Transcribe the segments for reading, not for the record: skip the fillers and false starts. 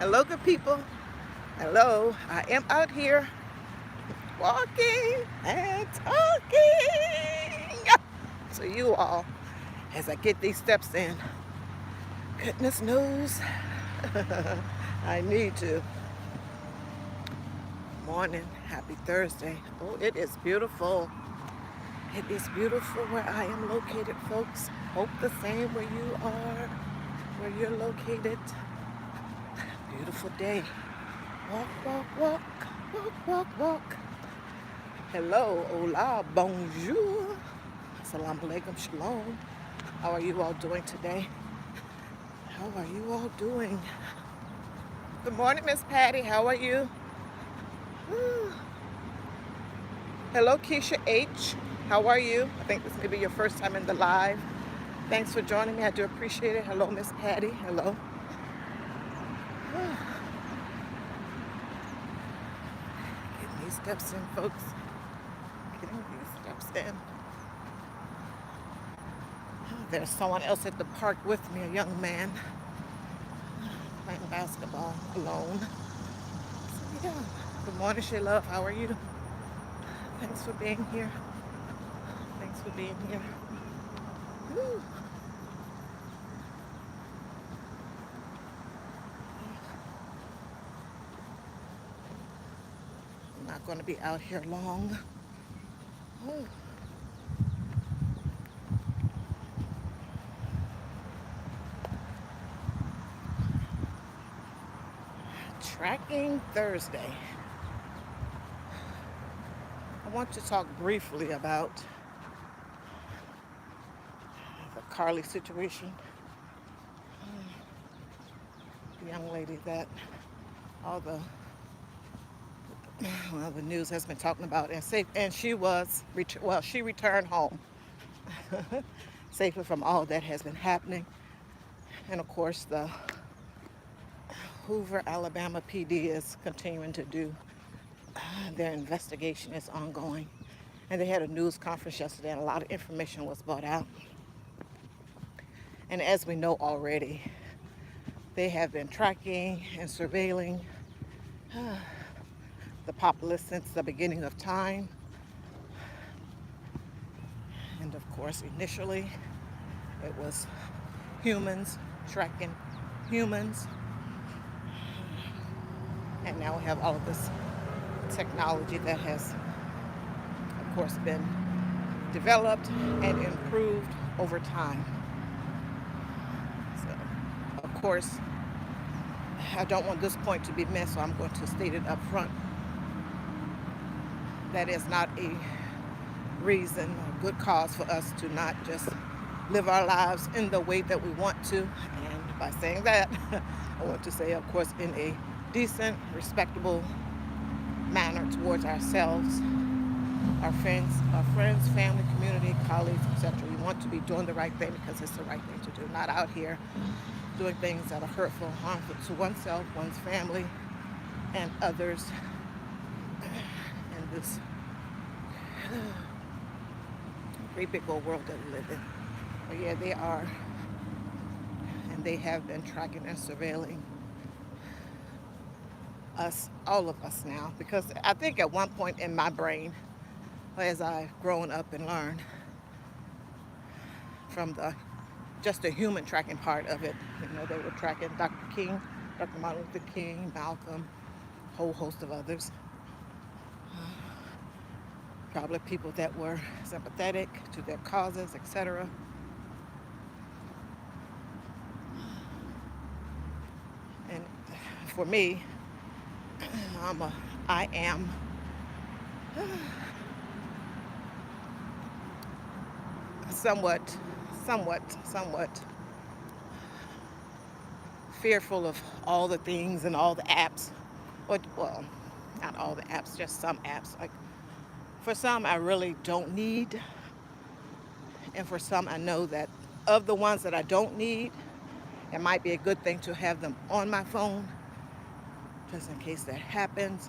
Hello, good people. Hello, I am out here walking and talking to you all as I get these steps in. Goodness knows I need to. Morning, happy Thursday. Oh, it is beautiful. It is beautiful where I am located, folks. Hope the same where you are, where you're located. Beautiful day. Walk, walk, walk, walk, walk, walk. Hello, hola, bonjour, assalamu alaikum, shalom. How are you all doing today? How are you all doing? Good morning, Miss Patty. How are you? Hello, Keisha H. How are you? I think this may be your first time in the live. Thanks for joining me. I do appreciate it. Hello, Miss Patty. Hello. Getting these steps in, folks. Getting these steps in. There's someone else at the park with me, a young man, playing basketball alone. So, yeah. Good morning, Shay Love. How are you? Thanks for being here. Thanks for being here. Woo. I'm not going to be out here long. Ooh. Tracking Thursday. I want to talk briefly about the Carly situation. The young lady that all the news has been talking about, and she was she returned home safely from all that has been happening. And of course, the Hoover, Alabama PD is continuing to do their investigation is ongoing. And they had a news conference yesterday, and a lot of information was brought out. And as we know already, they have been tracking and surveilling the populace since the beginning of time. And of course, initially, it was humans tracking humans. And now we have all of this technology that has, of course, been developed and improved over time. So, of course, I don't want this point to be missed, so I'm going to state it up front. That is not a reason or good cause for us to not just live our lives in the way that we want to. And by saying that, I want to say, of course, in a decent, respectable manner towards ourselves, our friends, family, community, colleagues, etc. We want to be doing the right thing because it's the right thing to do, not out here doing things that are hurtful, harmful to oneself, one's family, and others in this great big old world that we live in. But yeah, they are, and they have been tracking and surveilling us, all of us now, because I think at one point in my brain, as I've grown up and learned from just the human tracking part of it, they were tracking Dr. King, Dr. Martin Luther King, Malcolm, a whole host of others. Probably people that were sympathetic to their causes, etc. And for me, I am somewhat fearful of all the things and all the apps. Well, not all the apps, just some apps. Like for some, I really don't need, and for some, I know that of the ones that I don't need, it might be a good thing to have them on my phone, just in case that happens,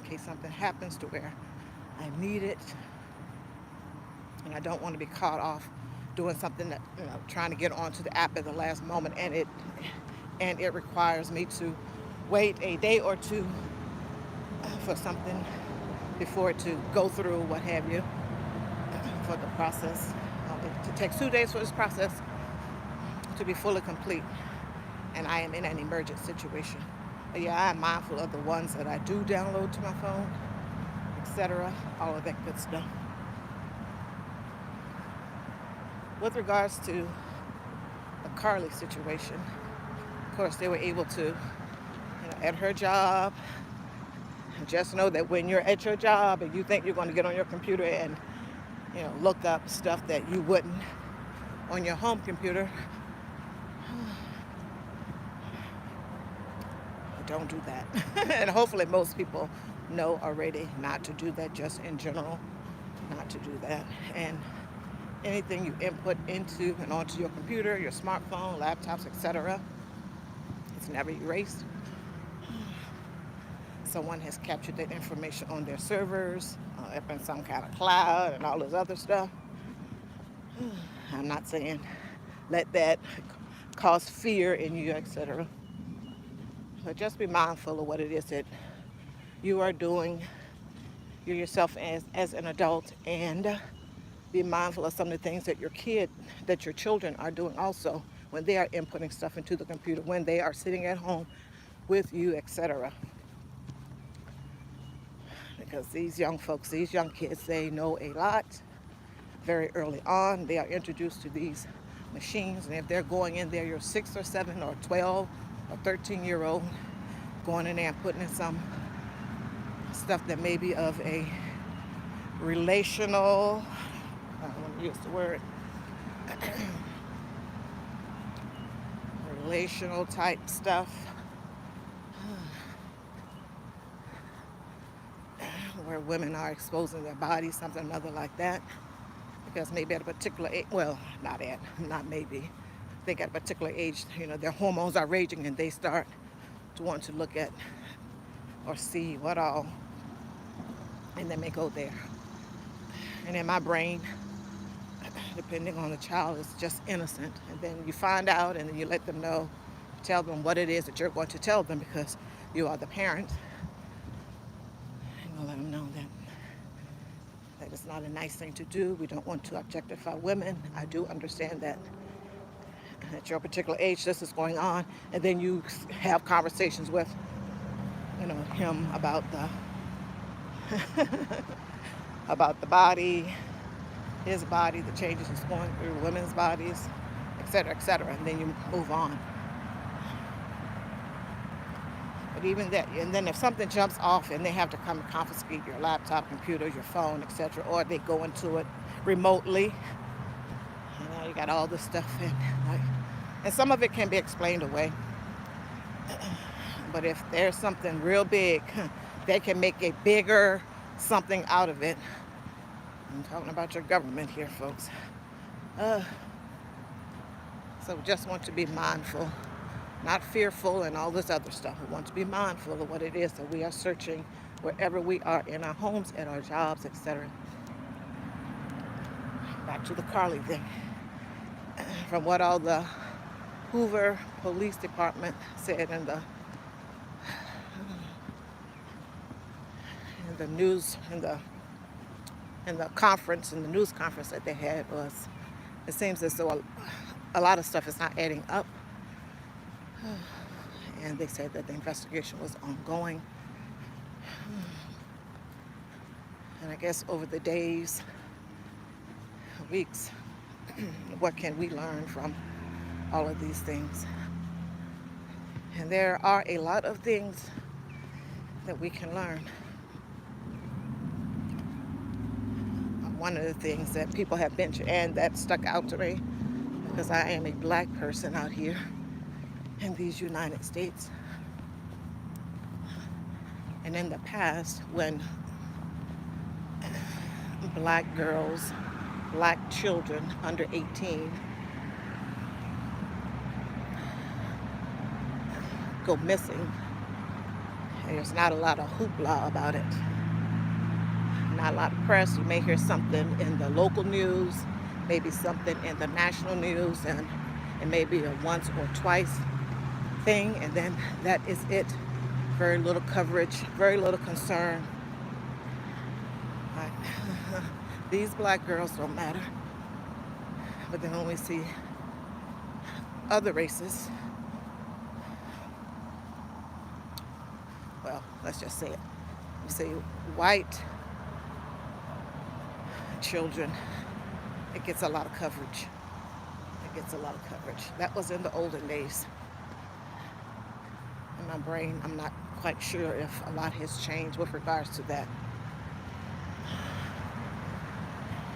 in case something happens to where I need it, and I don't want to be caught off doing something that, trying to get onto the app at the last moment, and it requires me to wait a day or two for something before to go through what have you for the process. It takes 2 days for this process to be fully complete, and I am in an emergent situation. But yeah, I'm mindful of the ones that I do download to my phone, etc., all of that good stuff. With regards to the Carly situation, of course, they were able to, at her job, just know that when you're at your job and you think you're going to get on your computer and, look up stuff that you wouldn't on your home computer, don't do that. And hopefully most people know already not to do that, just in general, not to do that. And anything you input into and onto your computer, your smartphone, laptops, etc., it's never erased. Someone has captured that information on their servers, up in some kind of cloud and all this other stuff. I'm not saying let that cause fear in you, etc. But just be mindful of what it is that you are doing, you yourself as an adult, and be mindful of some of the things that your children are doing also when they are inputting stuff into the computer, when they are sitting at home with you, etc. Because these young folks, these young kids, they know a lot very early on. They are introduced to these machines, and if they're going in there, you're 6 or 7 or 12 or 13-year-old going in there and putting in some stuff that may be of a relational, I don't want to use the word, relational type stuff, where women are exposing their bodies, something or another like that. Because maybe at a particular age, well, not maybe, I think at a particular age, their hormones are raging and they start to want to look at or see what all, and they may go there. And in my brain, depending on the child, it's just innocent. And then you find out, and then you let them know, tell them what it is that you're going to tell them, because you are the parent. And you'll let them know that it's not a nice thing to do. We don't want to objectify women. I do understand that at your particular age this is going on, and then you have conversations with him about the about the body, his body, the changes it's going through, women's bodies, etc., and then you move on. But even that, and then if something jumps off and they have to come and confiscate your laptop, computer, your phone, etc., or they go into it remotely, you got all this stuff in, and some of it can be explained away. But if there's something real big, they can make a bigger something out of it. I'm talking about your government here, folks. So we just want to be mindful, not fearful and all this other stuff. We want to be mindful of what it is that we are searching wherever we are, in our homes, at our jobs, etc. Back to the Carly thing. From what all the Hoover Police Department said in the news, in the conference, in the news conference that they had, was it seems as though a lot of stuff is not adding up. And they said that the investigation was ongoing. And I guess over the days, weeks, what can we learn from all of these things? And there are a lot of things that we can learn. One of the things that people have mentioned and that stuck out to me, because I am a black person out here in these United States, and in the past, when black girls, black children under 18 go missing, there's not a lot of hoopla about it. Not a lot of press. You may hear something in the local news, maybe something in the national news, and it may be a once or twice thing, and then that is it. very little coverage, very little concern. These black girls don't matter. But then when we see other races, well, let's just say it. We see white children, it gets a lot of coverage. It gets a lot of coverage. That was in the olden days. In my brain, I'm not quite sure if a lot has changed with regards to that.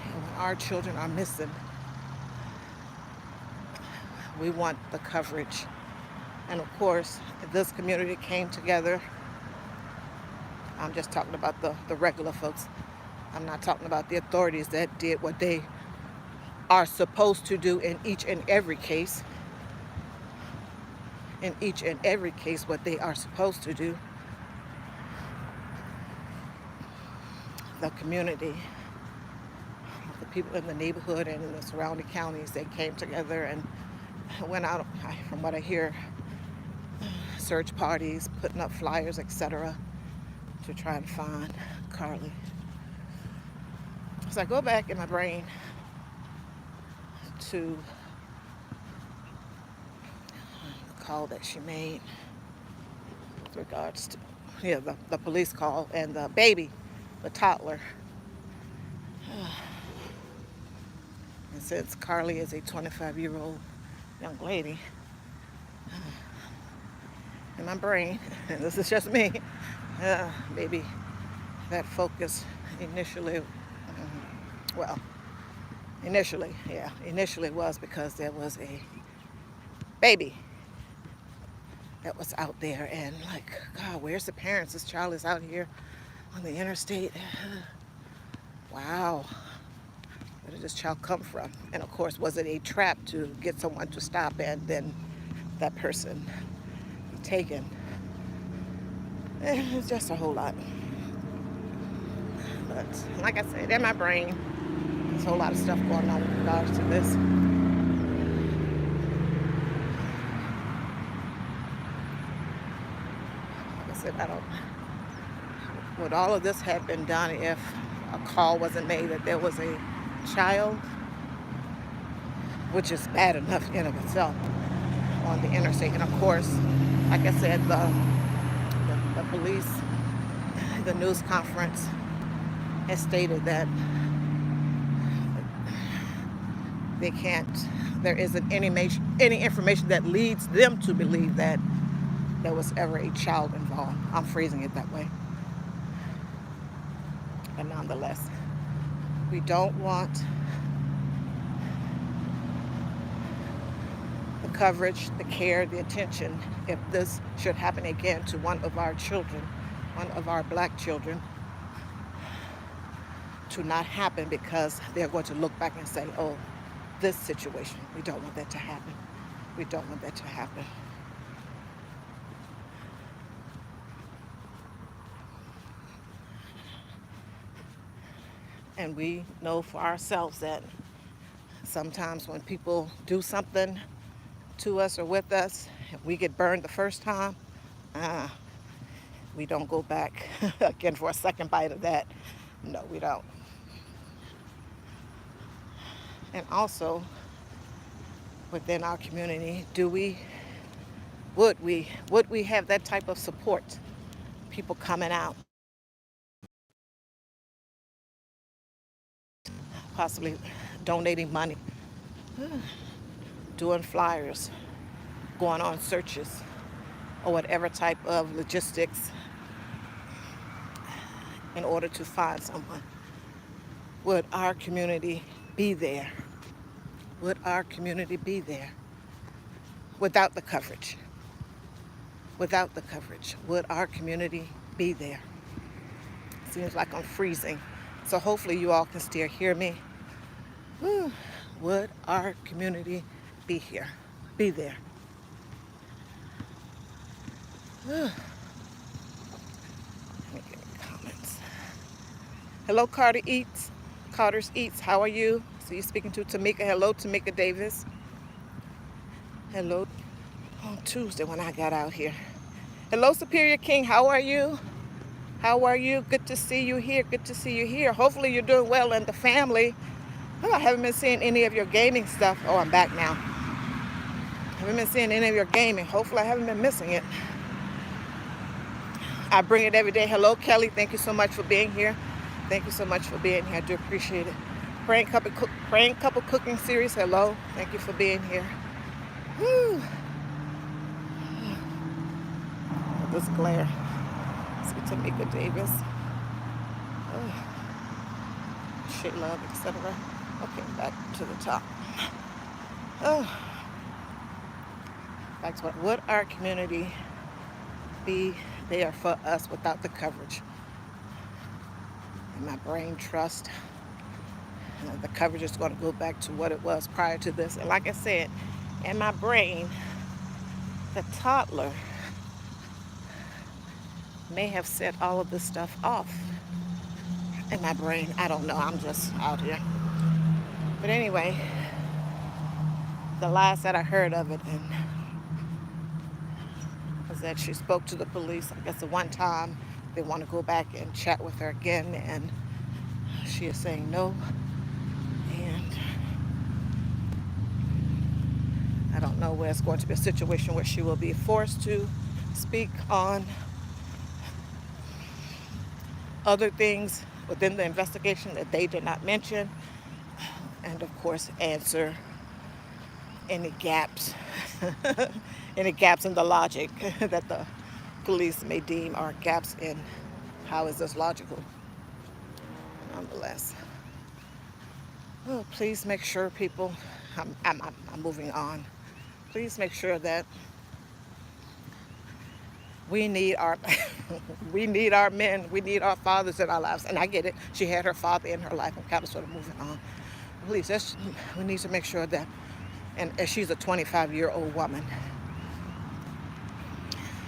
And when our children are missing, we want the coverage. And of course, if this community came together, I'm just talking about the regular folks. I'm not talking about the authorities that did what they are supposed to do in each and every case. In each and every case, what they are supposed to do. The community, the people in the neighborhood and in the surrounding counties, they came together and went out, from what I hear, search parties, putting up flyers, etc., to try and find Carlee. So I go back in my brain to the call that she made with regards to, the police call and the baby, the toddler. And since Carlee is a 25-year-old young lady, in my brain, and this is just me, maybe that focus initially was because there was a baby that was out there, and like, God, where's the parents? This child is out here on the interstate. Wow, where did this child come from? And of course, was it a trap to get someone to stop and then that person be taken? It's just a whole lot. But like I said, in my brain, there's a whole lot of stuff going on with regards to this. Like I said, would all of this have been done if a call wasn't made that there was a child, which is bad enough in of itself, on the interstate. And of course, like I said, the police, the news conference has stated that they can't, there isn't any information that leads them to believe that there was ever a child involved. I'm phrasing it that way. But nonetheless, we don't want the coverage, the care, the attention, if this should happen again to one of our children, one of our black children, to not happen, because they're going to look back and say, oh, this situation, we don't want that to happen. We don't want that to happen. And we know for ourselves that sometimes when people do something to us or with us, if we get burned the first time, we don't go back again for a second bite of that. No, we don't. And also, within our community, would we have that type of support? People coming out, possibly donating money, doing flyers, going on searches, or whatever type of logistics in order to find someone. Would our community be there? Would our community be there without the coverage? Without the coverage, would our community be there? Seems like I'm freezing, so hopefully you all can still hear me. Would our community be here? Be there? Let me get any comments. Hello, Carter's Eats. How are you? So you're speaking to Tamika. Hello, Tamika Davis. Hello. On Tuesday when I got out here, Hello, Superior King. How are you? How are you? Good to see you here. Good to see you here. Hopefully you're doing well in the family. Oh, I haven't been seeing any of your gaming stuff. Oh, I'm back now. I haven't been seeing any of your gaming. Hopefully I haven't been missing it. I bring it every day. Hello, Kelly. Thank you so much for being here. Thank you so much for being here. I do appreciate it. Praying couple cooking series. Hello. Thank you for being here. Whew. This glare. See Tamika Davis. Oh. Shit love, etc. Okay, back to the top. Oh. Back to what would our community be there for us without the coverage? And my brain trust the coverage is going to go back to what it was prior to this. And like I said, in my brain, the toddler may have set all of this stuff off in my brain. I don't know. I'm just out here. But anyway, the last that I heard of it and was that she spoke to the police. I guess the one time they want to go back and chat with her again, and she is saying no. And I don't know where it's going to be a situation where she will be forced to speak on other things within the investigation that they did not mention, and of course answer any gaps any gaps in the logic that the police may deem are gaps in how is this logical. Nonetheless, well, please make sure people, I'm moving on, please make sure that we need our we need our men, we need our fathers in our lives. And I get it, she had her father in her life. I'm kind of sort of moving on. Please, we need to make sure that, and she's a 25-year-old woman,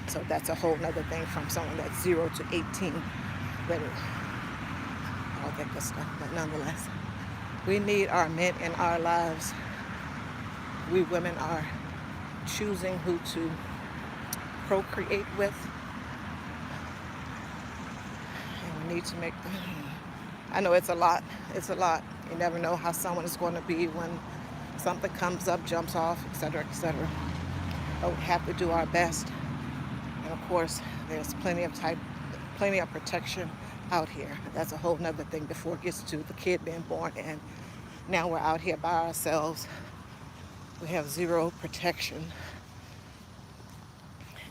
so that's a whole nother thing from someone that's 0 to 18, but all that good stuff. But nonetheless, we need our men in our lives. We women are choosing who to procreate with, and we need to make, I know it's a lot, you never know how someone is going to be when something comes up, jumps off, etc., etc. But we have to do our best, and of course there's plenty of protection out here. That's a whole nother thing before it gets to the kid being born, and now we're out here by ourselves. We have zero protection.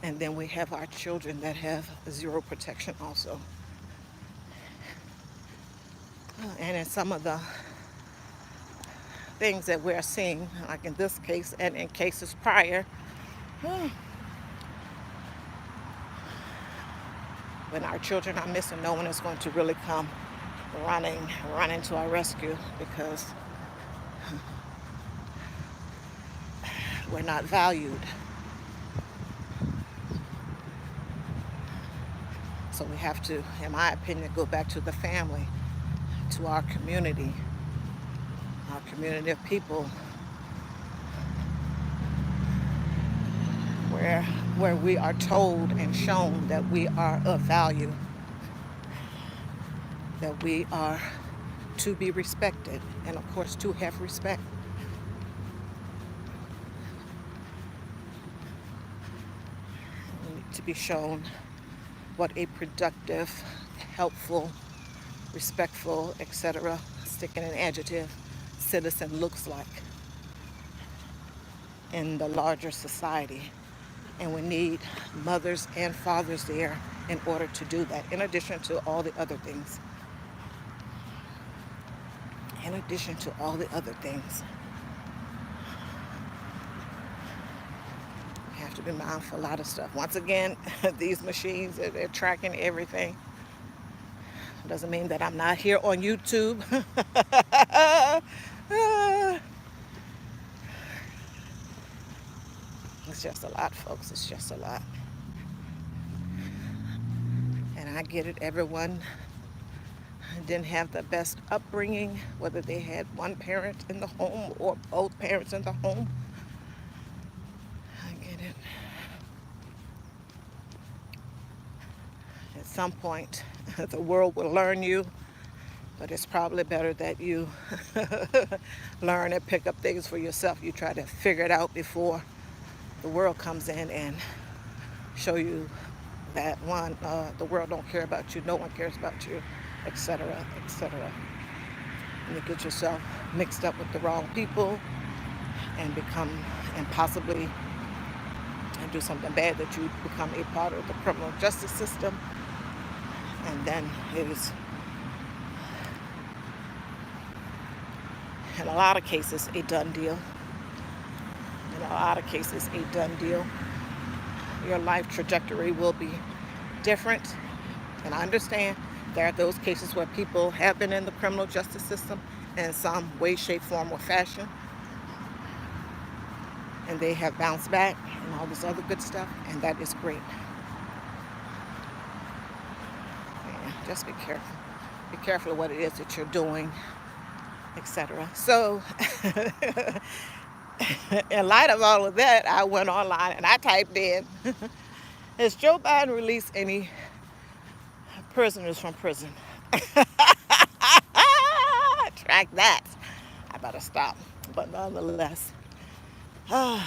And then we have our children that have zero protection also. And in some of the things that we're seeing, like in this case and in cases prior, when our children are missing, no one is going to really come running to our rescue, because we're not valued. So we have to, in my opinion, go back to the family, to our community of people, where we are told and shown that we are of value, that we are to be respected, and of course to have respect. We need to be shown what a productive, helpful, respectful, etc., stick in an adjective, citizen looks like in the larger society. And we need mothers and fathers there in order to do that, in addition to all the other things. In addition to all the other things. We have to be mindful of a lot of stuff. Once again, these machines, they're tracking everything. Doesn't mean that I'm not here on YouTube. It's just a lot, folks. It's just a lot. And I get it. Everyone didn't have the best upbringing, whether they had one parent in the home or both parents in the home. I get it. At some point, the world will learn you, but it's probably better that you learn and pick up things for yourself. You try to figure it out before the world comes in and show you that one, the world don't care about you, no one cares about you, etc., etc. And you get yourself mixed up with the wrong people and possibly do something bad, that you become a part of the criminal justice system, and then it is, in a lot of cases, a done deal. In a lot of cases, a done deal. Your life trajectory will be different. And I understand there are those cases where people have been in the criminal justice system in some way, shape, form, or fashion, and they have bounced back and all this other good stuff, and that is great. Yeah, just be careful. Be careful of what it is that you're doing, etc. So, in light of all of that, I went online and I typed in, has Joe Biden released any prisoners from prison? Track that. I better stop. But nonetheless, yeah.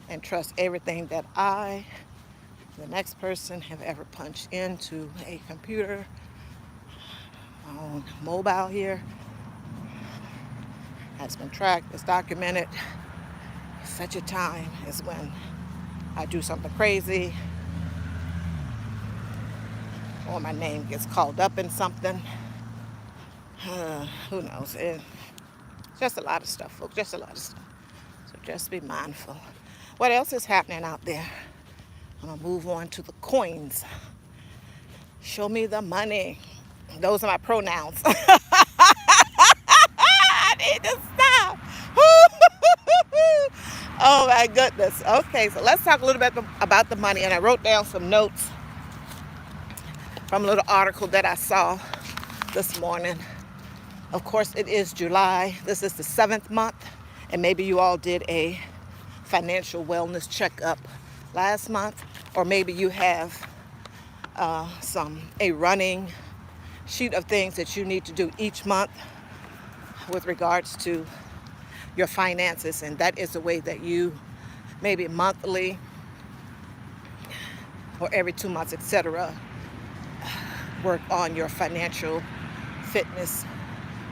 And trust everything that the next person, have ever punched into a computer on mobile here has been tracked, it's documented. Such a time as when I do something crazy or my name gets called up in something. Who knows? It's just a lot of stuff, folks. Just a lot of stuff. So just be mindful. What else is happening out there? I'm going to move on to the coins. Show me the money. Those are my pronouns. I need to stop. Oh my goodness. Okay, so let's talk a little bit about the money. And I wrote down some notes from a little article that I saw this morning. Of course, it is July. This is the 7th month. And maybe you all did a financial wellness checkup last month. Or maybe you have a running sheet of things that you need to do each month with regards to your finances, and that is a way that you maybe monthly or every 2 months, etc., work on your financial fitness,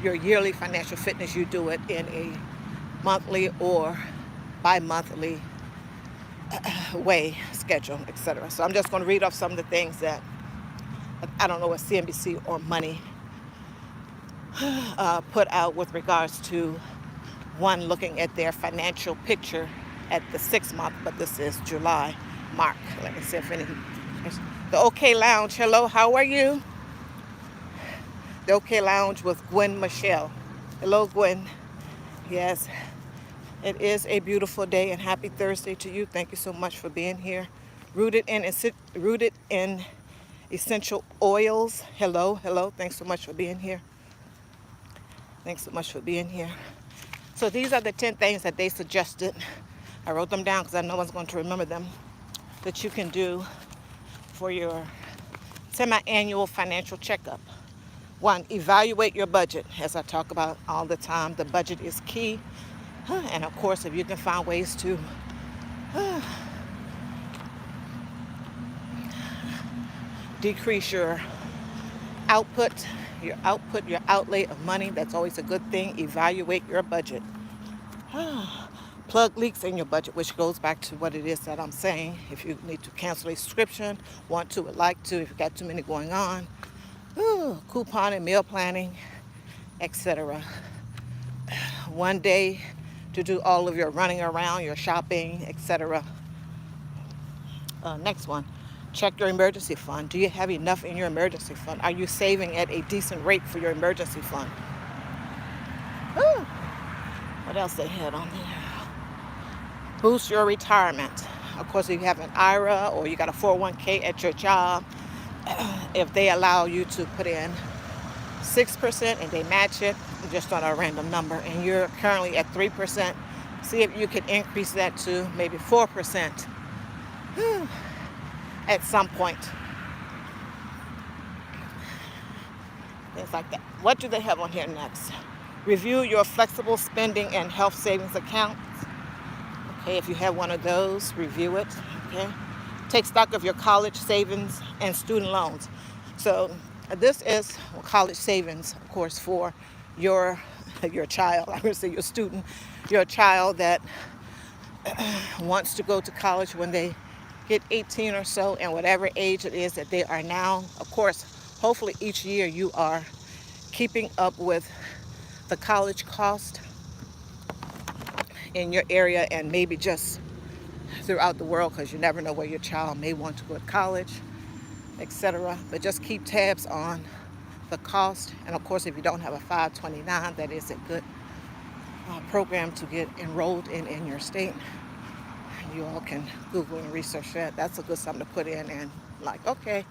your yearly financial fitness. You do it in a monthly or bi-monthly way, schedule, etc. So I'm just going to read off some of the things that I don't know what CNBC or Money put out with regards to one looking at their financial picture at the 6th month, but this is July mark. Let me see if any. The OK Lounge, hello, how are you? The OK Lounge with Gwen Michelle. Hello, Gwen. Yes, it is a beautiful day, and happy Thursday to you. Thank you so much for being here. Rooted in essential oils. Hello, hello. Thanks so much for being here. Thanks so much for being here. So these are the 10 things that they suggested. I wrote them down because I know one's going to remember them, that you can do for your semi-annual financial checkup. 1, evaluate your budget. As I talk about all the time, the budget is key. And of course, if you can find ways to decrease your your outlay of money, that's always a good thing. Evaluate your budget. Plug leaks in your budget, which goes back to what it is that I'm saying. If you need to cancel a subscription, want to, would like to, if you've got too many going on, couponing, meal planning, etc. 1 day to do all of your running around, your shopping, etc. Next one, check your emergency fund. Do you have enough in your emergency fund? Are you saving at a decent rate for your emergency fund? What else they had on there? Boost your retirement. Of course, if you have an IRA or you got a 401k at your job, if they allow you to put in 6% and they match it just on a random number, and you're currently at 3%, see if you can increase that to maybe 4%. at some point. Things like that. What do they have on here next? Review your flexible spending and health savings accounts. Okay, if you have one of those, review it. Okay. Take stock of your college savings and student loans. So this is college savings, of course, for your child. I would say your student, your child that wants to go to college when they get 18 or so, and whatever age it is that they are now. Of course, hopefully each year you are keeping up with the college cost in your area and maybe just throughout the world, because you never know where your child may want to go to college, etc. But just keep tabs on the cost. And of course, if you don't have a 529, that is a good program to get enrolled in your state. You all can Google and research that. That's a good something to put in, and like, okay,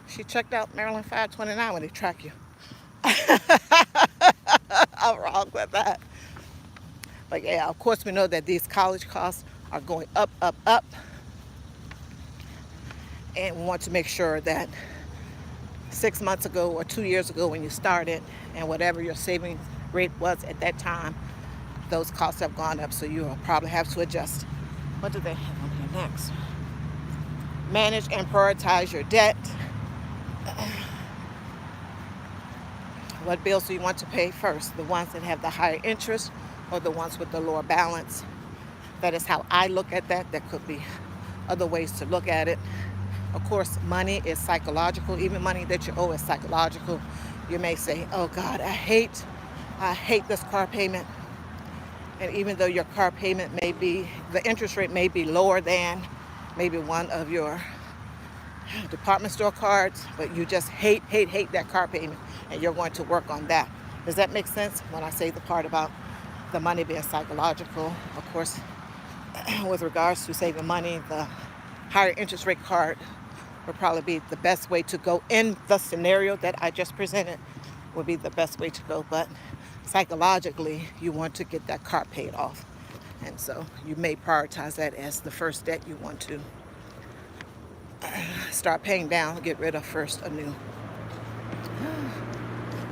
she checked out Maryland 529 when they track you. I'm wrong with that. But yeah, of course we know that these college costs are going up, up, up. And we want to make sure that 6 months ago or 2 years ago when you started, and whatever your savings rate was at that time, those costs have gone up, so you'll probably have to adjust. What do they have on here next? Manage and prioritize your debt. What bills do you want to pay first? The ones that have the higher interest or the ones with the lower balance? That is how I look at that. There could be other ways to look at it. Of course, money is psychological. Even money that you owe is psychological. You may say, oh God, I hate this car payment. And even though your car payment may be, the interest rate may be lower than maybe one of your department store cards, but you just hate that car payment, and you're going to work on that. Does that make sense when I say the part about the money being psychological? Of course, with regards to saving money, the higher interest rate card would probably be the best way to go in the scenario that I just presented, would be the best way to go. But psychologically, you want to get that car paid off. And so you may prioritize that as the first debt you want to start paying down, get rid of first anew.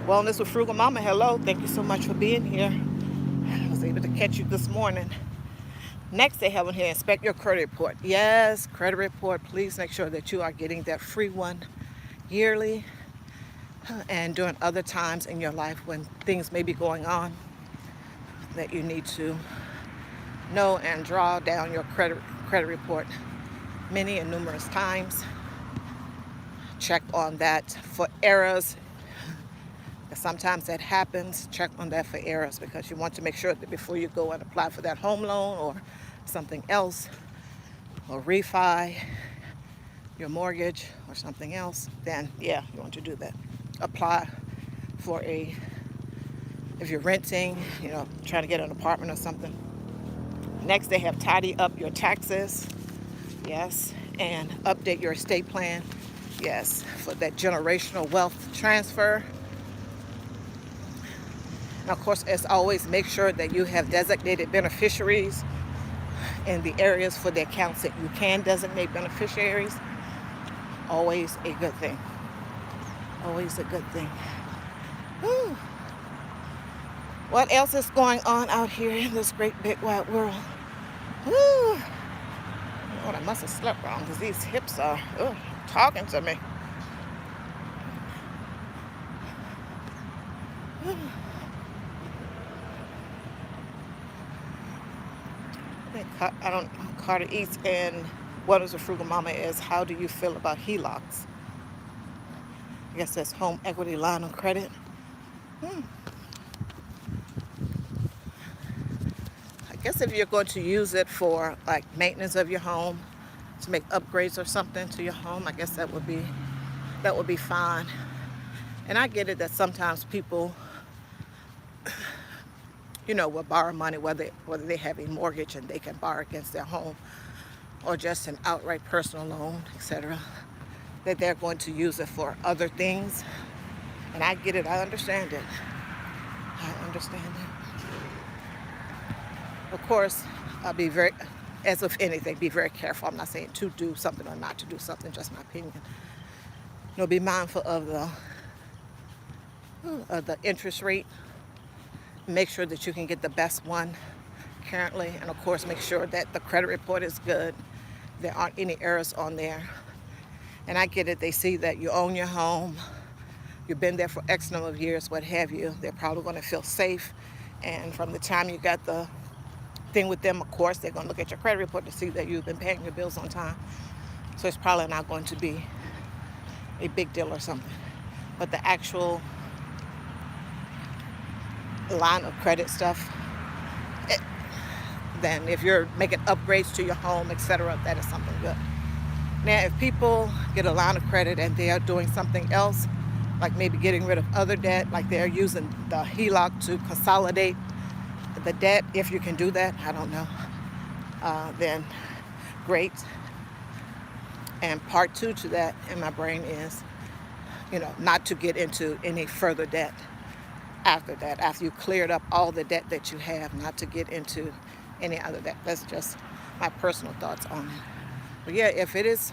Wellness with Frugal Mama, hello. Thank you so much for being here. I was able to catch you this morning. Next, they have on here, inspect your credit report. Yes, credit report. Please make sure that you are getting that free one yearly and during other times in your life when things may be going on that you need to know and draw down your credit report many and numerous times. Check on that for errors. Sometimes that happens. Check on that for errors, because you want to make sure that before you go and apply for that home loan or something else, or refi your mortgage or something else, then yeah, you want to do that. Apply for if you're renting, trying to get an apartment or something. Next, they have tidy up your taxes. Yes, and update your estate plan. Yes, for that generational wealth transfer. And of course, as always, make sure that you have designated beneficiaries in the areas for the accounts that you can designate beneficiaries. Always a good thing. Always a good thing. Whew. What else is going on out here in this great big wide world? Whew. Lord, I must have slept wrong, because these hips are talking to me. Carter East and Wellness with Frugal Mama is, how do you feel about HELOCs? I guess that's home equity line of credit. I guess if you're going to use it for like maintenance of your home, to make upgrades or something to your home, I guess that would be fine. And I get it that sometimes people will borrow money, whether they have a mortgage and they can borrow against their home, or just an outright personal loan, etc., that they're going to use it for other things. And I get it. I understand it. Of course, I'll be very as of anything, be very careful. I'm not saying to do something or not to do something, just my opinion. Be mindful of the interest rate. Make sure that you can get the best one currently, and of course make sure that the credit report is good. There aren't any errors on there. And I get it, they see that you own your home, you've been there for X number of years, what have you. They're probably going to feel safe, and from the time you got the thing with them, of course they're going to look at your credit report to see that you've been paying your bills on time. So it's probably not going to be a big deal or something. But the actual line of credit stuff, then if you're making upgrades to your home, etc., that is something good. Now, if people get a line of credit and they are doing something else, like maybe getting rid of other debt, like they're using the HELOC to consolidate the debt, if you can do that, I don't know, then great. And part two to that in my brain is, not to get into any further debt after that, after you cleared up all the debt that you have, not to get into any other debt. That's just my personal thoughts on it. But yeah, if it is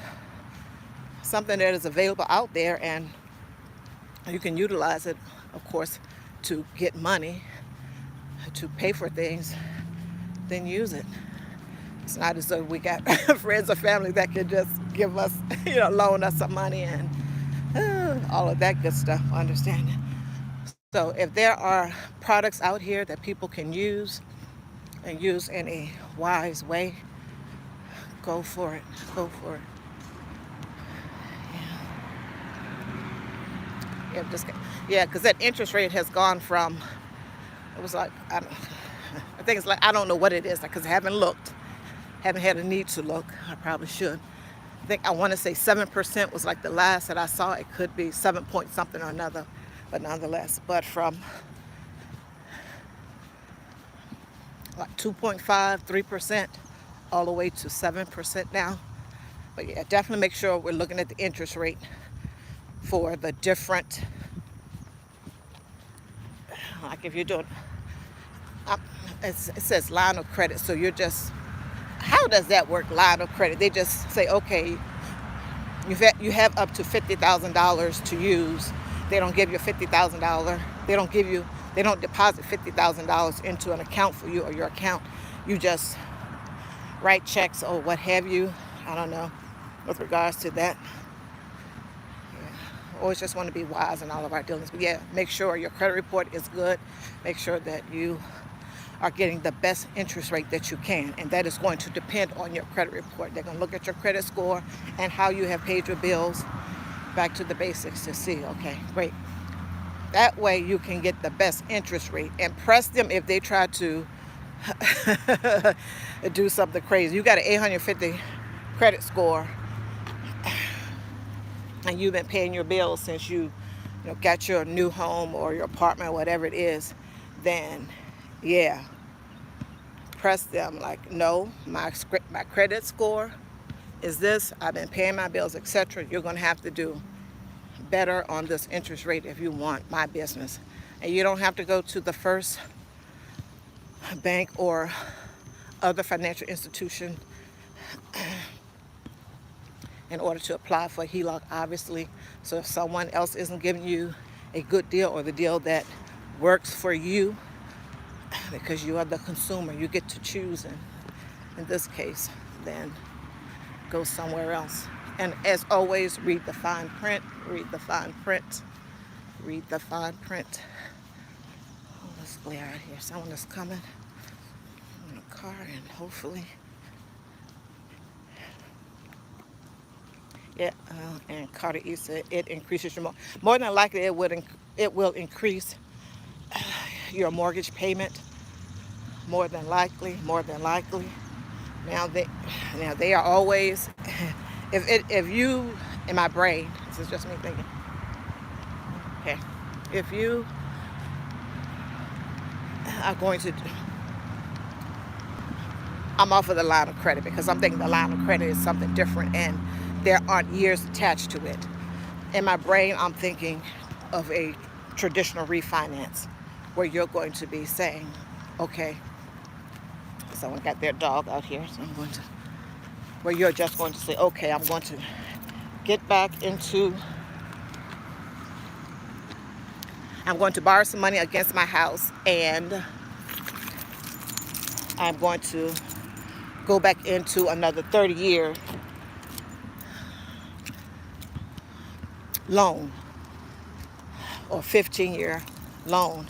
something that is available out there and you can utilize it, of course, to get money, to pay for things, then use it. It's not as though we got friends or family that can just give us, loan us some money and all of that good stuff, understand it. So if there are products out here that people can use and use in a wise way, go for it. Go for it. Yeah, because that interest rate has gone from, it was like, I think it's like, I don't know what it is, because I haven't looked. Haven't had a need to look. I probably should. I want to say 7% was like the last that I saw. It could be 7 point something or another, but nonetheless. But from like 2.5, 3%, all the way to 7% now. But yeah, definitely make sure we're looking at the interest rate for the different, like if you're doing, it says line of credit, so you're just, how does that work, line of credit? They just say, okay, you have up to $50,000 to use. They don't give you $50,000. They don't deposit $50,000 into an account for you or your account. You just write checks or what have you. I don't know with regards to that. Always just want to be wise in all of our dealings. But yeah, make sure your credit report is good. Make sure that you are getting the best interest rate that you can. And that is going to depend on your credit report. They're going to look at your credit score and how you have paid your bills, back to the basics to see, okay, great. That way you can get the best interest rate, and press them if they try to do something crazy. You got an 850 credit score and you've been paying your bills since you got your new home or your apartment, whatever it is, then yeah, press them like, no, my credit score is this, I've been paying my bills, etc. You're going to have to do better on this interest rate if you want my business. And you don't have to go to the First Bank or other financial institution in order to apply for a HELOC, obviously. So if someone else isn't giving you a good deal or the deal that works for you, because you are the consumer, you get to choose, and in this case, then go somewhere else. And as always, read the fine print, read the fine print, read the fine print. Oh, let's glare out here. Someone is coming in a car, and hopefully, yeah, and Carter E said it increases your more than likely it will increase your mortgage payment, more than likely. Now they are always, if you, in my brain, this is just me thinking, okay, if you are going to, I'm off of the line of credit because I'm thinking the line of credit is something different and there aren't years attached to it. In my brain, I'm thinking of a traditional refinance where you're going to be saying, okay, someone got their dog out here, so I'm going to, where you're just going to say, okay, I'm going to get back into, I'm going to borrow some money against my house, and I'm going to go back into another 30-year loan or 15-year loan,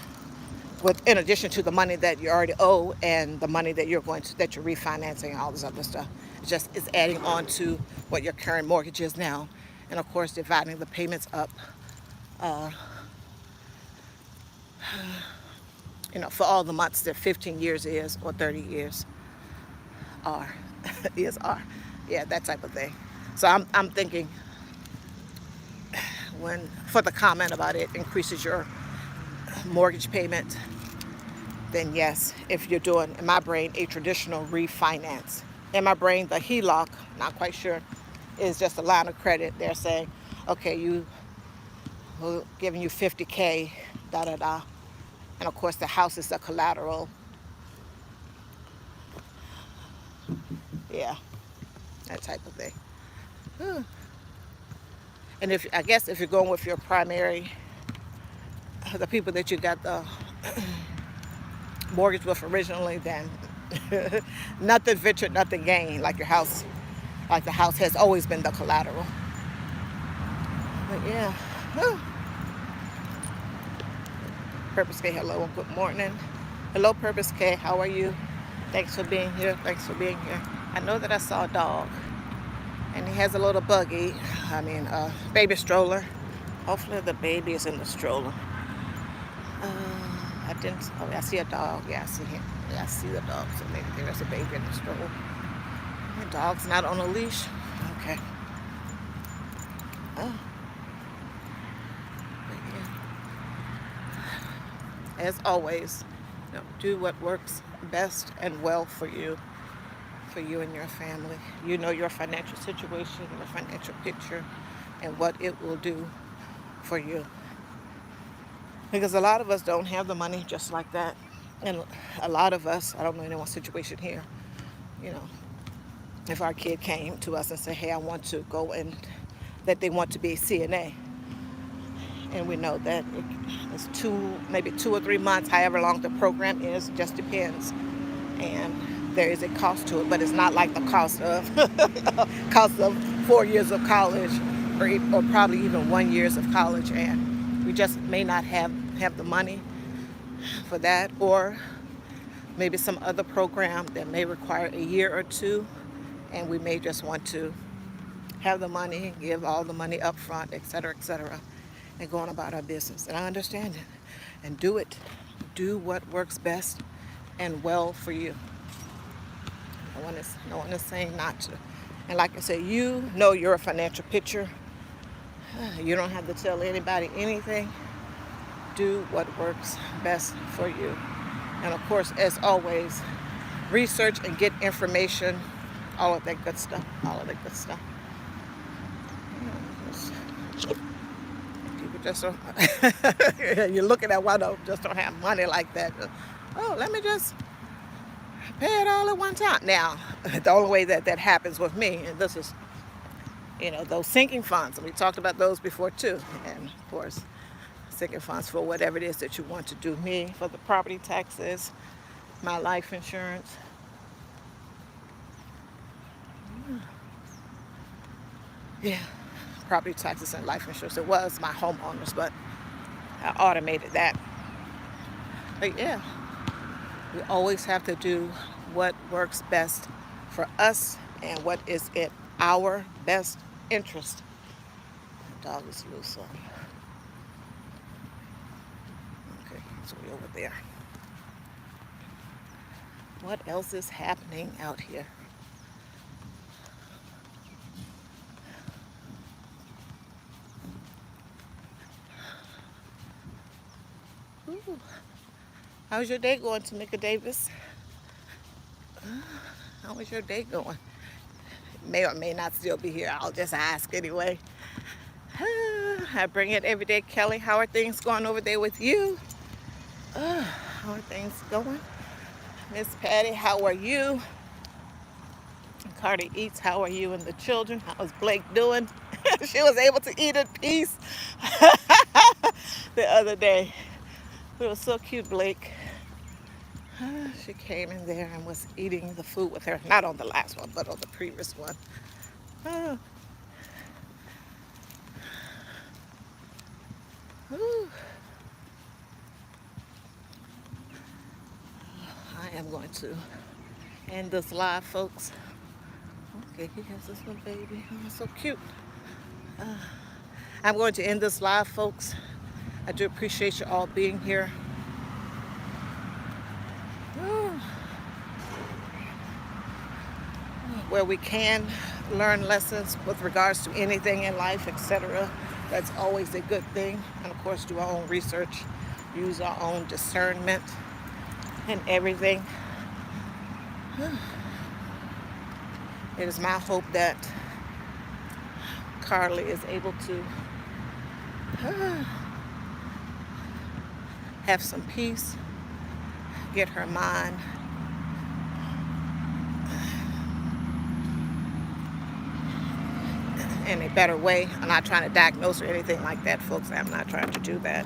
with, in addition to the money that you already owe and the money that you're refinancing and all this other stuff. It's adding on to what your current mortgage is now, and of course dividing the payments up, for all the months that 15 years is, or 30 years are, yeah, that type of thing. So I'm thinking, for the comment about it increases your mortgage payment, then yes, if you're doing, in my brain, a traditional refinance. In my brain, the HELOC, not quite sure, is just a line of credit. They're saying, okay, we're giving you 50K, da-da-da. And of course, the house is the collateral. Yeah, that type of thing. And I guess if you're going with your primary, the people that you got the mortgage with originally, then nothing ventured, nothing gained. Like the house has always been the collateral. But yeah. Purpose K, hello and good morning. Hello, Purpose K, how are you? Thanks for being here. I know that I saw a dog, and he has a little buggy, baby stroller. Hopefully the baby is in the stroller. I see a dog. Yeah, I see him. Yeah, I see the dog, so maybe there's a baby in the stroller. The dog's not on a leash. Okay. Oh. As always, do what works best and well for you and your family. You know your financial situation, your financial picture, and what it will do for you. Because a lot of us don't have the money just like that. And a lot of us, I don't know anyone's situation here, if our kid came to us and said, hey, I want to go, and that they want to be a CNA. And we know that it's maybe 2 or 3 months, however long the program is, just depends. And there is a cost to it, but it's not like the cost of 4 years of college, or probably even 1 year of college. And we just may not have the money for that, or maybe some other program that may require a year or two, and we may just want to have the money, give all the money up front, et cetera, and go on about our business. And I understand it. And do it. Do what works best and well for you. No one is saying not to. And like I said, you know your financial picture. You don't have to tell anybody anything. Do what works best for you. And of course, as always, research and get information, all of that good stuff. People just don't, you're looking at why they just don't have money like that. Oh, let me just pay it all at one time. Now, the only way that happens with me, and this is, those sinking funds, and we talked about those before too. And of course, sinking funds for whatever it is that you want to do. Me, for the property taxes, my life insurance. Yeah, property taxes and life insurance. It was my homeowners, but I automated that. But yeah, we always have to do what works best for us and what is in our best interest. The dog is loose on. Okay, so we're over there. What else is happening out here? Ooh. How's your day going, Tamika Davis? How is your day going? May or may not still be here. I'll just ask anyway. I bring it every day. Kelly, how are things going over there with you? How are things going? Miss Patty, how are you? Cardi Eats, how are you and the children? How's Blake doing? She was able to eat in peace the other day. It was so cute, Blake. She came in there and was eating the food with her. Not on the last one, but on the previous one. Oh. I am going to end this live, folks. Okay, he has this little baby. Oh, so cute. I'm going to end this live, folks. I do appreciate you all being here. Where we can learn lessons with regards to anything in life, etc. That's always a good thing. And of course, do our own research, use our own discernment and everything. It is my hope that Carly is able to have some peace, get her mind in a better way. I'm not trying to diagnose or anything like that, folks. I'm not trying to do that.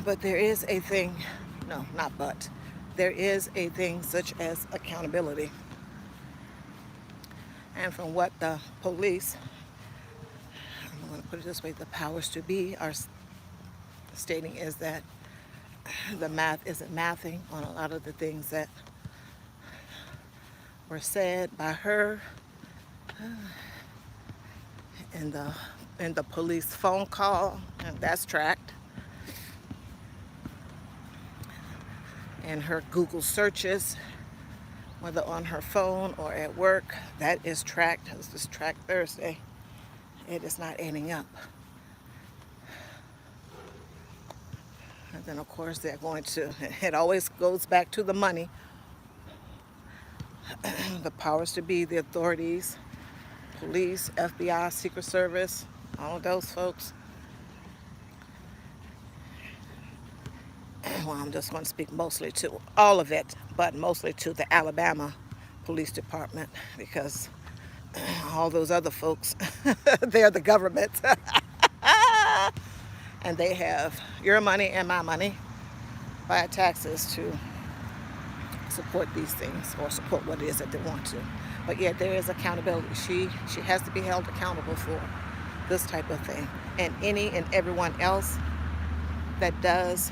But there is a thing, no, not but, there is a thing such as accountability. And from what the police, I'm going to put it this way, the powers to be are stating is that the math isn't mathing on a lot of the things that were said by her in the police phone call, and that's tracked. And her Google searches, whether on her phone or at work, that is tracked. It was tracked Thursday. It is not adding up. And then of course they're going to, it always goes back to the money. The powers to be, the authorities, police, FBI, Secret Service, all of those folks. Well, I'm just going to speak mostly to all of it, but mostly to the Alabama Police Department, because all those other folks, they're the government. And they have your money and my money via taxes to support these things, or support what it is that they want to. But yet there is accountability. She has to be held accountable for this type of thing. And any and everyone else that does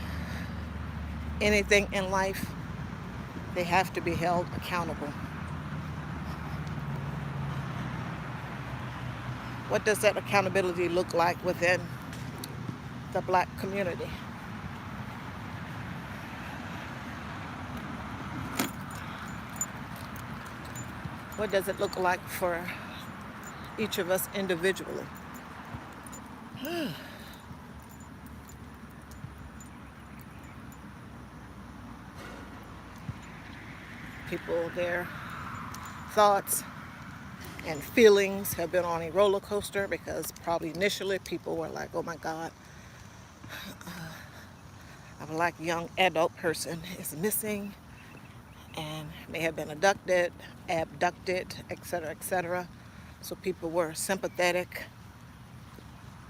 anything in life, they have to be held accountable. What does that accountability look like within the Black community? What does it look like for each of us individually? People, their thoughts and feelings have been on a roller coaster, because probably initially people were like, oh my God, a Black young adult person is missing and may have been abducted, etc., etc. So people were sympathetic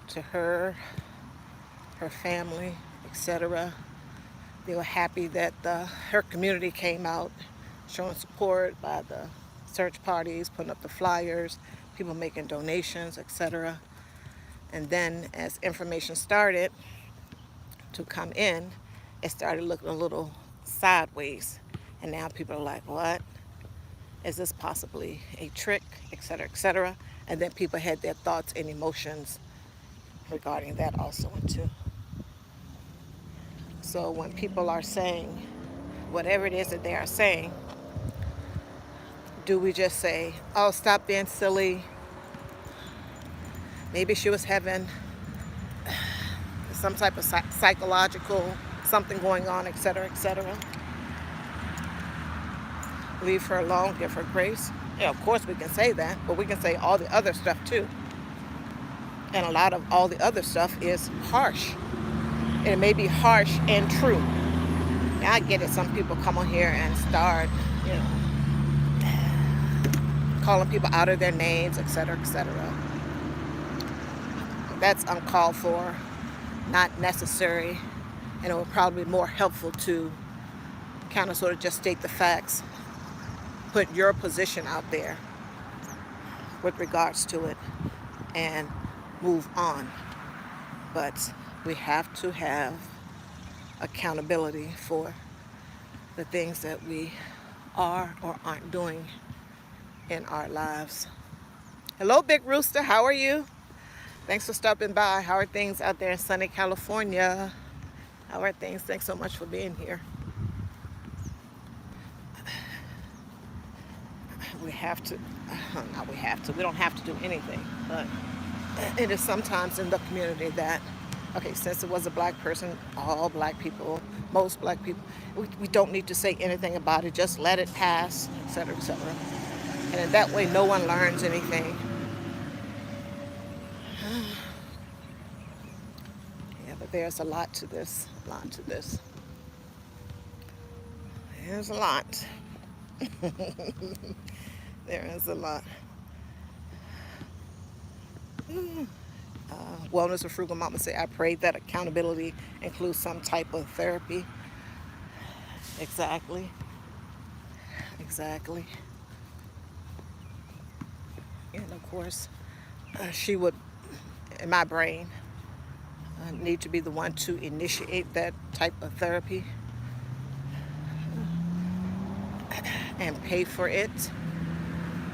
to her family, etc. They were happy that her community came out showing support by the search parties, putting up the flyers, people making donations, etc. And then as information started to come in, it started looking a little sideways. And now people are like, what? Is this possibly a trick, etc., etc.? And then people had their thoughts and emotions regarding that also too. So when people are saying whatever it is that they are saying, do we just say, oh, stop being silly? Maybe she was having some type of psychological something going on, etc., etc. Leave her alone, give her grace. Yeah, of course we can say that, but we can say all the other stuff too. And a lot of all the other stuff is harsh. And it may be harsh and true. Now I get it. Some people come on here and start, you know, calling people out of their names, etc., etc. That's uncalled for, not necessary, and it would probably be more helpful to kind of sort of just state the facts, put your position out there with regards to it, and move on. But we have to have accountability for the things that we are or aren't doing in our lives. Hello, Big Rooster. How are you? Thanks for stopping by. How are things out there in sunny California? How are things? Thanks so much for being here. We have to, not we have to, we don't have to do anything, but it is sometimes in the community that, okay, since it was a black person, all black people, most black people, we don't need to say anything about it, just let it pass, etc., etc. And in that way, no one learns anything. Yeah, but there's a lot to this, There's a lot. There is a lot. Wellness with Frugal Mama say, I pray that accountability includes some type of therapy. Exactly. And of course, she would, in my brain, need to be the one to initiate that type of therapy and pay for it.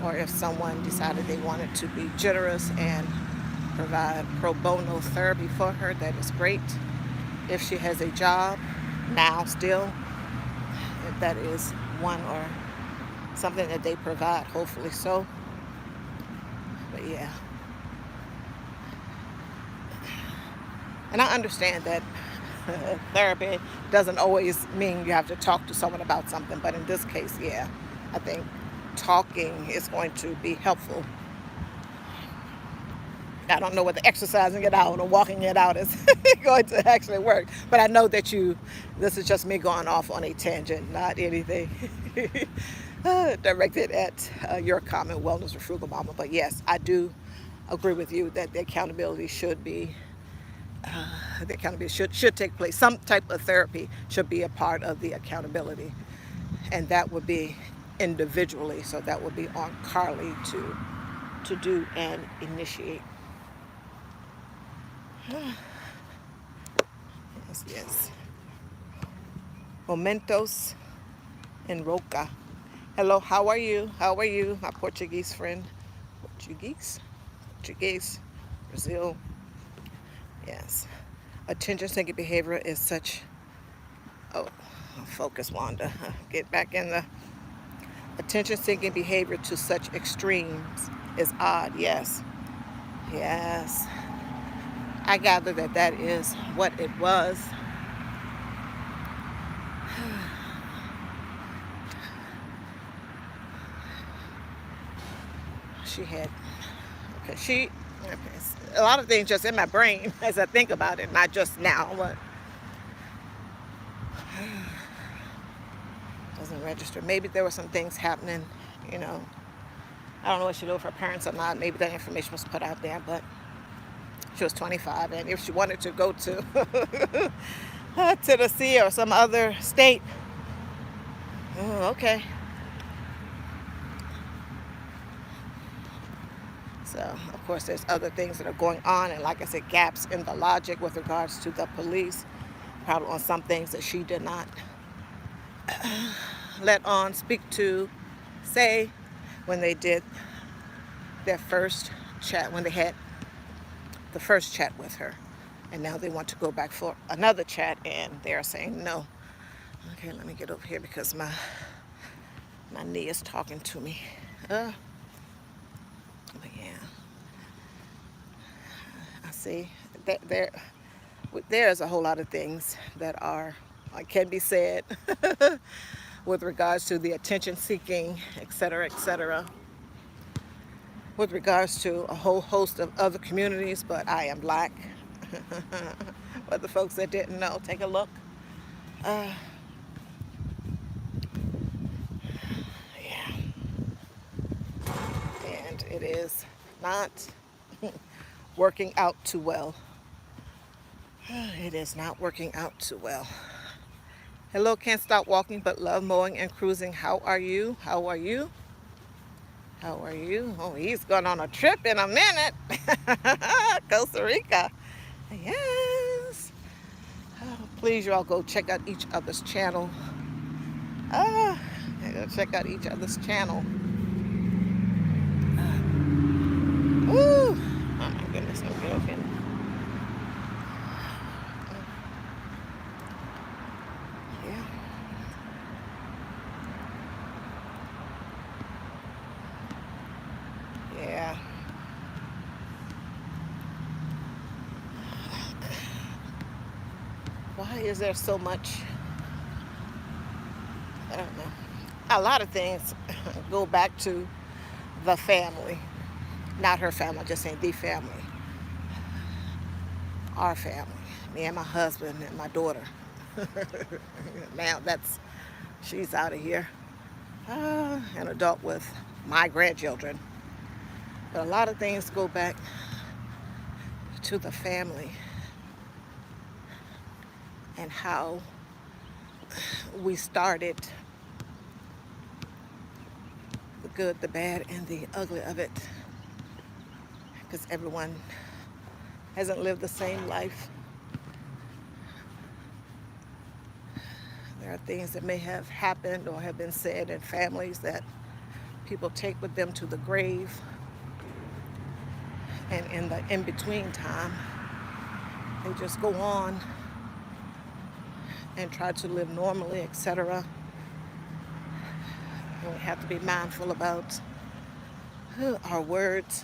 Or if someone decided they wanted to be generous and provide pro bono therapy for her, that is great. If she has a job now still, if that is one or something that they provide, hopefully so. But yeah. And I understand that therapy doesn't always mean you have to talk to someone about something, but in this case, yeah, I think talking is going to be helpful. I don't know whether exercising it out or walking it out is going to actually work, but I know that this is just me going off on a tangent, not anything directed at your comment, Wellness with Frugal Mama. But yes, I do agree with you that the accountability should be, should take place. Some type of therapy should be a part of the accountability, and that would be individually. So that would be on Carly to do and initiate. Yes. Momentos in Roca. Hello, how are you? My Portuguese friend. Portuguese, Brazil. Yes. Attention-seeking behavior is such, focus, Wanda. Get back in the attention-seeking behavior to such extremes is odd. Yes. I gather that is what it was. A lot of things just in my brain as I think about it, not just now, but doesn't register. Maybe there were some things happening, I don't know what she knew if her parents or not. Maybe that information was put out there, but she was 25, and if she wanted to go to Tennessee or some other state, okay. So, of course, there's other things that are going on, and like I said, gaps in the logic with regards to the police, probably on some things that she did not let on, speak to, say when they did their first chat, when they had the first chat with her, and now they want to go back for another chat, and they're saying no. Okay, let me get over here because my knee is talking to me. But yeah, I see that there's a whole lot of things that can be said with regards to the attention-seeking, etc., with regards to a whole host of other communities, but I am black. For the folks that didn't know, take a look. Yeah. And it is not working out too well. It is not working out too well. Hello, can't stop walking but love mowing and cruising. How are you? How are you? How are you? Oh, he's going on a trip in a minute. Costa Rica. Yes. Oh, please, you all go check out each other's channel. Go check out each other's channel. Ooh. Oh my goodness, I'm joking. Yeah. Yeah. Why is there so much? I don't know. A lot of things go back to the family. Not her family, I'm just saying the family. Our family. Me and my husband and my daughter. Now she's out of here. An adult with my grandchildren. But a lot of things go back to the family and how we started, the good, the bad, and the ugly of it. Because everyone hasn't lived the same life. There are things that may have happened or have been said in families that people take with them to the grave. And in the in-between time, they just go on and try to live normally, etc. And we have to be mindful about our words.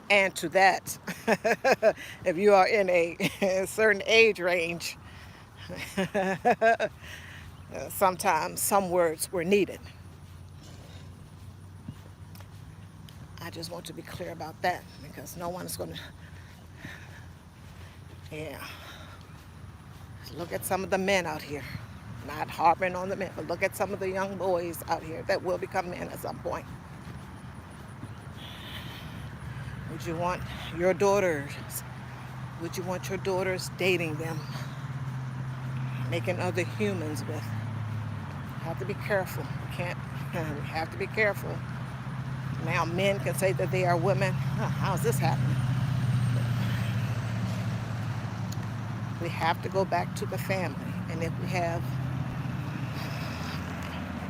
And to that, if you are in a certain age range, sometimes some words were needed. I just want to be clear about that because no one's going to, yeah. Look at some of the men out here, not harping on the men, but look at some of the young boys out here that will become men at some point. Would you want your daughters dating them, making other humans with? You have to be careful. We have to be careful. Now men can say that they are women. How's this happening? We have to go back to the family. And if we have,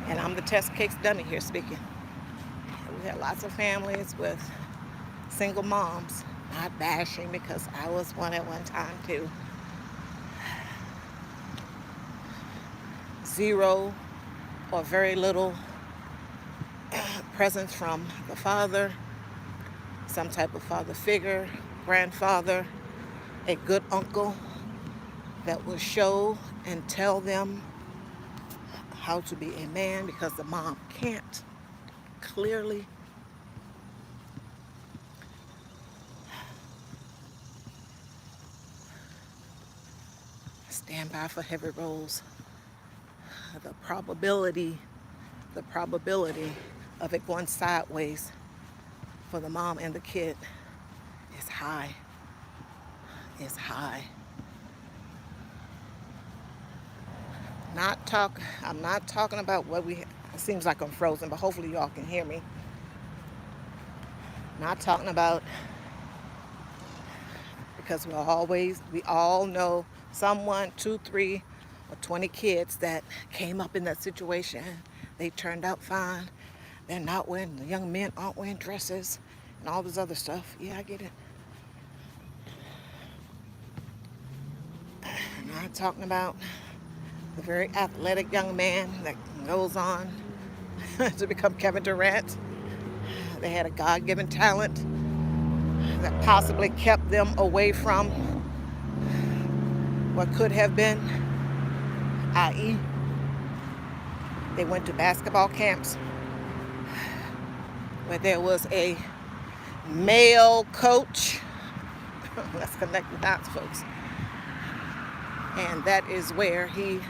and I'm the test case dummy here speaking, we have lots of families with single moms, not bashing because I was one at one time too. Zero or very little presence from the father, some type of father figure, grandfather, a good uncle that will show and tell them how to be a man because the mom can't clearly. Stand by for heavy rolls. The probability of it going sideways for the mom and the kid is high. Is high. I'm not talking about what it seems like I'm frozen, but hopefully y'all can hear me. Not talking about, because we all know someone, 2, 3, or 20 kids that came up in that situation. They turned out fine. The young men aren't wearing dresses and all this other stuff. Yeah, I get it. I'm not talking about the very athletic young man that goes on to become Kevin Durant. They had a God-given talent that possibly kept them away from what could have been, i.e., they went to basketball camps where there was a male coach Let's connect the dots, folks. And that is where the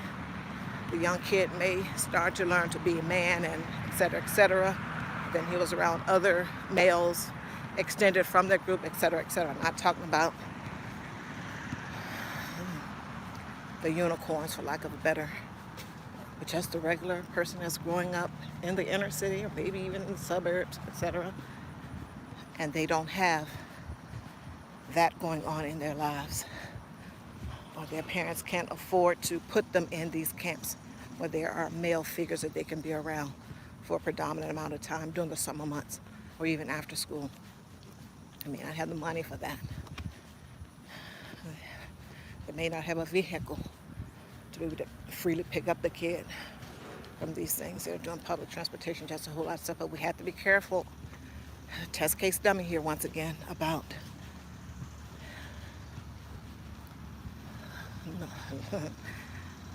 young kid may start to learn to be a man, and et cetera, et cetera. Then he was around other males extended from that group, et cetera, et cetera. I'm not talking about the unicorns, for lack of a better, but just the regular person that's growing up in the inner city or maybe even in the suburbs, et cetera. And they don't have that going on in their lives, or their parents can't afford to put them in these camps where there are male figures that they can be around for a predominant amount of time during the summer months or even after school. I mean, I have the money for that. They may not have a vehicle to be able to freely pick up the kid from these things. They're doing public transportation, just a whole lot of stuff, but we have to be careful. Test case dummy here once again about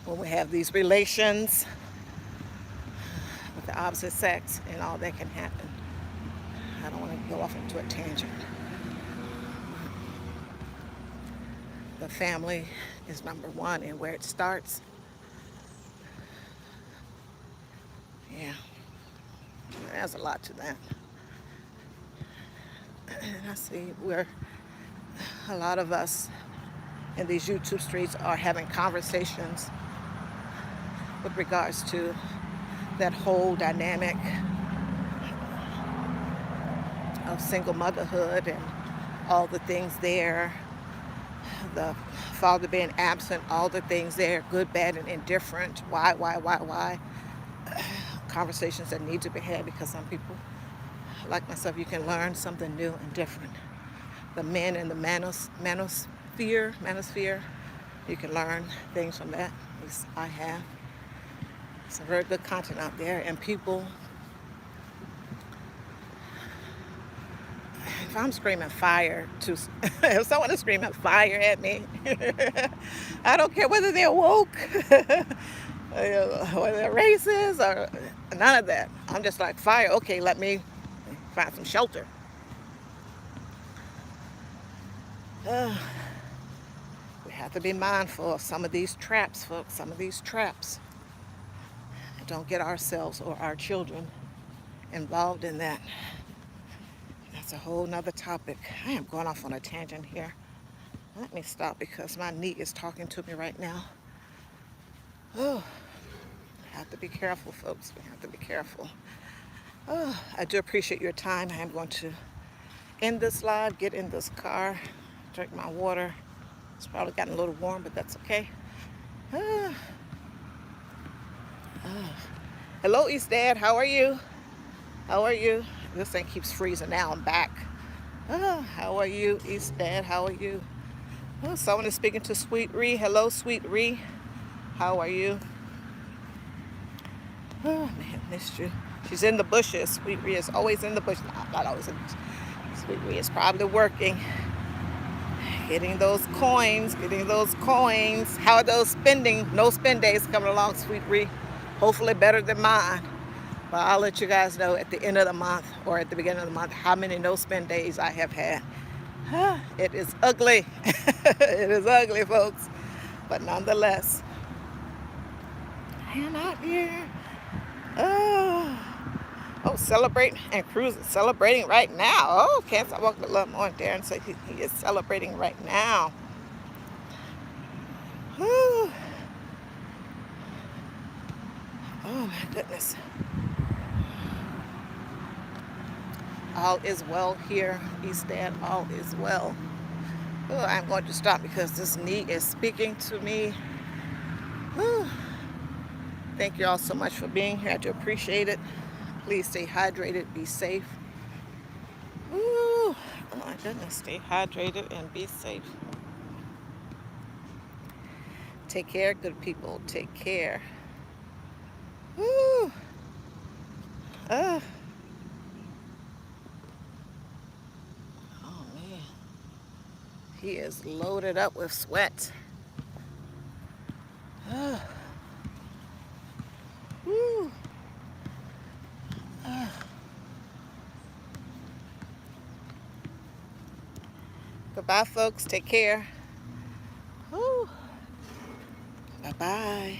when we have these relations with the opposite sex and all that can happen. I don't want to go off into a tangent. The family is number one, and where it starts, yeah, there's a lot to that. And I see where a lot of us in these YouTube streets are having conversations with regards to that whole dynamic of single motherhood and all the things there, the father being absent, all the things there, good, bad, and indifferent. Why? Conversations that need to be had, because some people, like myself, you can learn something new and different. The men in the manosphere, you can learn things from that. At least I have. Some very good content out there, and people, if I'm screaming fire to, if someone is screaming fire at me, I don't care whether they're woke, whether they're racist, or none of that. I'm just like, fire, okay, let me find some shelter. We have to be mindful of some of these traps, folks, some of these traps. Don't get ourselves or our children involved in that. That's a whole nother topic. I am going off on a tangent here. Let me stop because my knee is talking to me right now. Oh, I have to be careful, folks. We have to be careful. Oh, I do appreciate your time. I am going to end this live, get in this car, drink my water. It's probably gotten a little warm, but that's okay. Hello, East Dad. How are you? How are you? This thing keeps freezing now. I'm back. How are you, East Dad? How are you? Oh, someone is speaking to Sweet Ree. Hello, Sweet Ree. How are you? Oh, man, missed you. She's in the bushes. Sweet Ree is always in the bush. No, not always in the bush. Sweet Ree is probably working. Getting those coins. How are those spending? No spend days coming along, Sweet Ree. Hopefully better than mine. But I'll let you guys know at the end of the month or at the beginning of the month how many no spend days I have had. It is ugly. It is ugly, folks. But nonetheless, I am out here. Oh, celebrating and cruising. Celebrating right now. Oh, can't stop walking a little more. Darren said he is celebrating right now. Oh, my goodness. All is well here, East Dad. All is well. Oh, I'm going to stop because this knee is speaking to me. Thank you all so much for being here. I do appreciate it. Please stay hydrated, be safe. Oh my goodness, stay hydrated and be safe. Take care, good people. Take care. Woo. Oh man, he is loaded up with sweat. Woo. Bye-bye, folks. Take care. Bye-bye.